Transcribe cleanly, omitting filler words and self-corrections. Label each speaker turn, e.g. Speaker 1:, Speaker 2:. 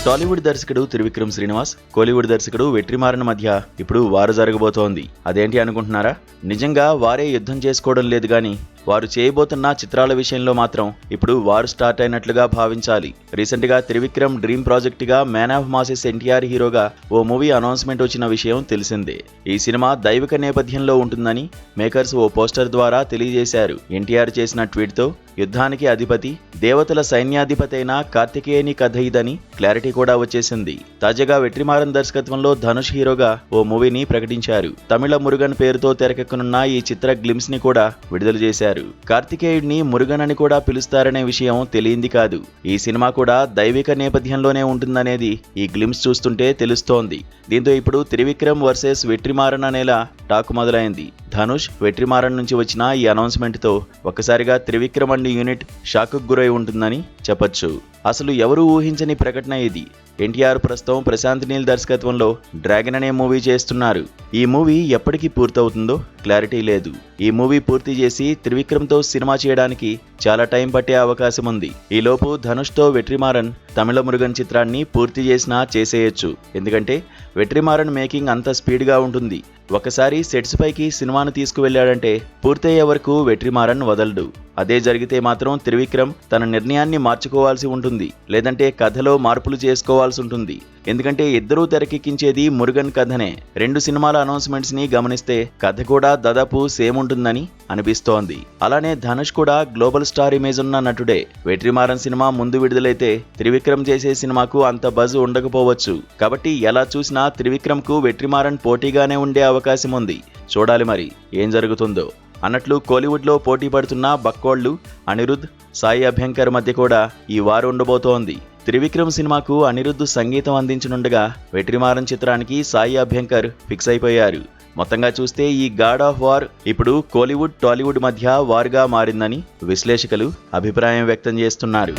Speaker 1: టాలీవుడ్ దర్శకుడు త్రివిక్రమ్ శ్రీనివాస్, కోలీవుడ్ దర్శకుడు వెట్రిమారన్ మధ్య ఇప్పుడు వారు జరగబోతోంది. అదేంటి అనుకుంటున్నారా? నిజంగా వారే యుద్ధం చేసుకోవడం లేదు గాని వారు చేయబోతున్న చిత్రాల విషయంలో మాత్రం ఇప్పుడు వారు స్టార్ట్ అయినట్లుగా భావించాలి. రీసెంట్ గా త్రివిక్రమ్ డ్రీమ్ ప్రాజెక్ట్ గా మ్యాన్ ఆఫ్ మాసెస్ ఎన్టీఆర్ హీరోగా ఓ మూవీ అనౌన్స్మెంట్ వచ్చిన విషయం తెలిసిందే. ఈ సినిమా దైవిక నేపథ్యంలో ఉంటుందని మేకర్స్ ఓ పోస్టర్ ద్వారా తెలియజేశారు. ఎన్టీఆర్ చేసిన ట్వీట్ తో యుద్ధానికి అధిపతి, దేవతల సైన్యాధిపతి అయిన కార్తికేయని కథ ఇదని క్లారిటీ కూడా వచ్చేసింది. తాజాగా వెట్రిమారన్ దర్శకత్వంలో ధనుష్ హీరోగా ఓ మూవీని ప్రకటించారు. తమిళ మురుగన్ పేరుతో తెరకెక్కనున్న ఈ చిత్ర గ్లిమ్స్ ని కూడా విడుదల చేశారు. కార్తికేయుడిని మురుగన్ అని కూడా పిలుస్తారనే విషయం తెలియంది కాదు. ఈ సినిమా కూడా దైవిక నేపథ్యంలోనే ఉంటుందనేది ఈ గ్లిమ్స్ చూస్తుంటే తెలుస్తోంది. దీంతో ఇప్పుడు త్రివిక్రమ్ వర్సెస్ వెట్రిమారన్ అనేలా టాక్ మొదలైంది. ధనుష్, వెట్రిమారన్ నుంచి వచ్చిన ఈ అనౌన్స్మెంట్ తో ఒక్కసారిగా త్రివిక్రమ్ అండ్ యూనిట్ షాక్ కు గురై ఉంటుందని చెప్పొచ్చు. అసలు ఎవరూ ఊహించని ప్రకటన ఇది. ఎన్టీఆర్ ప్రస్తుతం ప్రశాంత్ నీల్ దర్శకత్వంలో డ్రాగన్ అనే మూవీ చేస్తున్నారు. ఈ మూవీ ఎప్పటికీ పూర్తవుతుందో క్లారిటీ లేదు. ఈ మూవీ పూర్తి చేసి త్రివిక్రమ్తో సినిమా చేయడానికి చాలా టైం పట్టే అవకాశం ఉంది. ఈలోపు ధనుష్తో వెట్రిమారన్ తమిళ మురుగన్ చిత్రాన్ని పూర్తి చేసినా చేసేయచ్చు. ఎందుకంటే వెట్రిమారన్ మేకింగ్ అంత స్పీడ్గా ఉంటుంది. ఒకసారి సెట్స్ పైకి సినిమాను తీసుకువెళ్లాడంటే పూర్తయ్యే వరకు వెట్రిమారన్ వదలడు. అదే జరిగితే మాత్రం త్రివిక్రమ్ తన నిర్ణయాన్ని మార్చుకోవాల్సి ఉంటుంది, లేదంటే కథలో మార్పులు చేసుకోవాల్సి ఉంటుంది. ఎందుకంటే ఇద్దరూ తెరకెక్కించేది మురుగన్ కథనే. రెండు సినిమాల అనౌన్స్మెంట్స్ ని గమనిస్తే కథ కూడా దాదాపు సేమ్ ఉంటుందని అనిపిస్తోంది. అలానే ధనుష్ కూడా గ్లోబల్ స్టార్ ఇమేజ్ ఉన్న నటుడే. వెట్రిమారన్ సినిమా ముందు విడుదలైతే త్రివిక్రమ్ చేసే సినిమాకు అంత బజ్ ఉండకపోవచ్చు. కాబట్టి ఎలా చూసినా త్రివిక్రమ్ కు వెట్రిమారన్ పోటీగానే ఉండే అవకాశం ఉంది. చూడాలి మరి ఏం జరుగుతుందో. అన్నట్లు కోలీవుడ్లో పోటీ పడుతున్న బక్కోళ్లు అనిరుద్ధ్, సాయి అభ్యంకర్ మధ్య కూడా ఈ వారు ఉండబోతోంది. త్రివిక్రమ్ సినిమాకు అనిరుద్ధ్ సంగీతం అందించనుండగా వెట్రిమారన్ చిత్రానికి సాయి అభ్యంకర్ ఫిక్స్ అయిపోయారు. మొత్తంగా చూస్తే ఈ గాడ్ ఆఫ్ వార్ ఇప్పుడు కోలీవుడ్, టాలీవుడ్ మధ్య వార్గా మారిందని విశ్లేషకులు అభిప్రాయం వ్యక్తం చేస్తున్నారు.